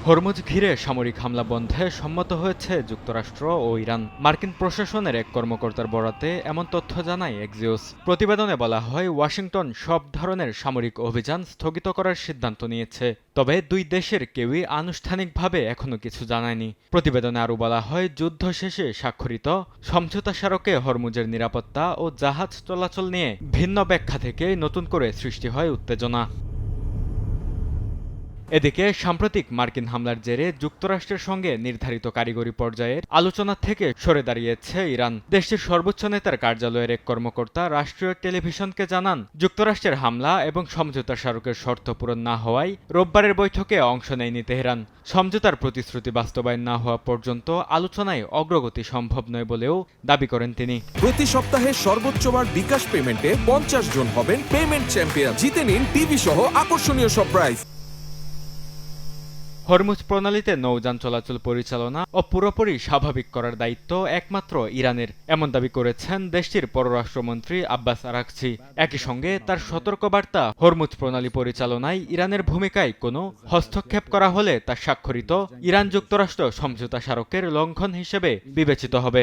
Hormuz ঘিরে সামরিক হামলা বন্ধে সম্মত হয়েছে যুক্তরাষ্ট্র ও ইরান। মার্কিন প্রশাসনের এক কর্মকর্তার বরাতে এমন তথ্য জানায় এক্সিওস। প্রতিবেদনে বলা হয়, ওয়াশিংটন সব ধরনের সামরিক অভিযান স্থগিত করার সিদ্ধান্ত নিয়েছে, তবে দুই দেশের কেউই আনুষ্ঠানিকভাবে এখনো কিছু জানায়নি। প্রতিবেদনে আরও বলা হয়, যুদ্ধ শেষে স্বাক্ষরিত সমঝোতা স্মারকে হরমুজের নিরাপত্তা ও জাহাজ চলাচল নিয়ে ভিন্ন ব্যাখ্যা থেকে নতুন করে সৃষ্টি হয় উত্তেজনা। এদিকে সাম্প্রতিক মার্কিন হামলার জেরে যুক্তরাষ্ট্রের সঙ্গে নির্ধারিত কারিগরি পর্যায়ের আলোচনা থেকে সরে দাঁড়িয়েছে ইরান। দেশটির সর্বোচ্চ নেতার কার্যালয়ের এক কর্মকর্তা রাষ্ট্রীয় টেলিভিশনকে জানান, যুক্তরাষ্ট্রের হামলা এবং সমঝোতা স্মারকের শর্ত পূরণ না হওয়ায় রোববারের বৈঠকে অংশ নেয়নি তেহরান। সমঝোতার প্রতিশ্রুতি বাস্তবায়ন না হওয়া পর্যন্ত আলোচনায় অগ্রগতি সম্ভব নয় বলেও দাবি করেন তিনি। প্রতি সপ্তাহে সর্বোচ্চবার বিকাশ পেমেন্টে 50 জন হবেন পেমেন্ট চ্যাম্পিয়ন। জিতে নিন টিভি সহ আকর্ষণীয় সব প্রাইজ। হরমুজ প্রণালীতে নৌযান চলাচল পরিচালনা ও পুরোপুরি স্বাভাবিক করার দায়িত্ব একমাত্র ইরানের, এমন দাবি করেছেন দেশটির পররাষ্ট্রমন্ত্রী আব্বাস আরাকচি। একই সঙ্গে তার সতর্কবার্তা, হরমুজ প্রণালী পরিচালনায় ইরানের ভূমিকায় কোনো হস্তক্ষেপ করা হলে তা স্বাক্ষরিত ইরান যুক্তরাষ্ট্র সমঝোতা স্মারকের লঙ্ঘন হিসেবে বিবেচিত হবে।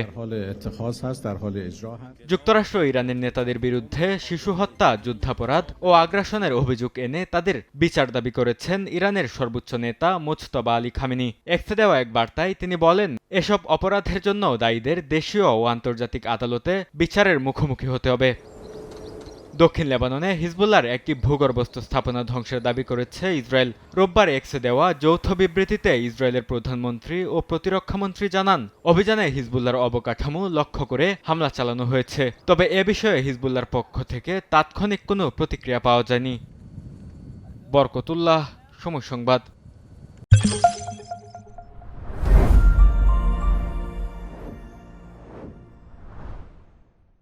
যুক্তরাষ্ট্র ইরানের নেতাদের বিরুদ্ধে শিশু হত্যা, যুদ্ধাপরাধ ও আগ্রাসনের অভিযোগ এনে তাদের বিচার দাবি করেছেন ইরানের সর্বোচ্চ নেতা মুজতবা আলী খামেনি। এক্সে দেওয়া এক বার্তায় তিনি বলেন, এসব অপরাধের জন্য দায়ীদের দেশীয় ও আন্তর্জাতিক আদালতে বিচারের মুখোমুখি হতে হবে। দক্ষিণ লেবাননে হিজবুল্লাহর একটি ভূগর্ভস্থ স্থাপনা ধ্বংসের দাবি করেছে ইসরায়েল। রোববার এক্সে দেওয়া যৌথ বিবৃতিতে ইসরায়েলের প্রধানমন্ত্রী ও প্রতিরক্ষামন্ত্রী জানান, অভিযানে হিজবুল্লাহর অবকাঠামো লক্ষ্য করে হামলা চালানো হয়েছে, তবে এ বিষয়ে হিজবুল্লাহর পক্ষ থেকে তাৎক্ষণিক কোনো প্রতিক্রিয়া পাওয়া যায়নি। বরকতুল্লাহ, সময় সংবাদ।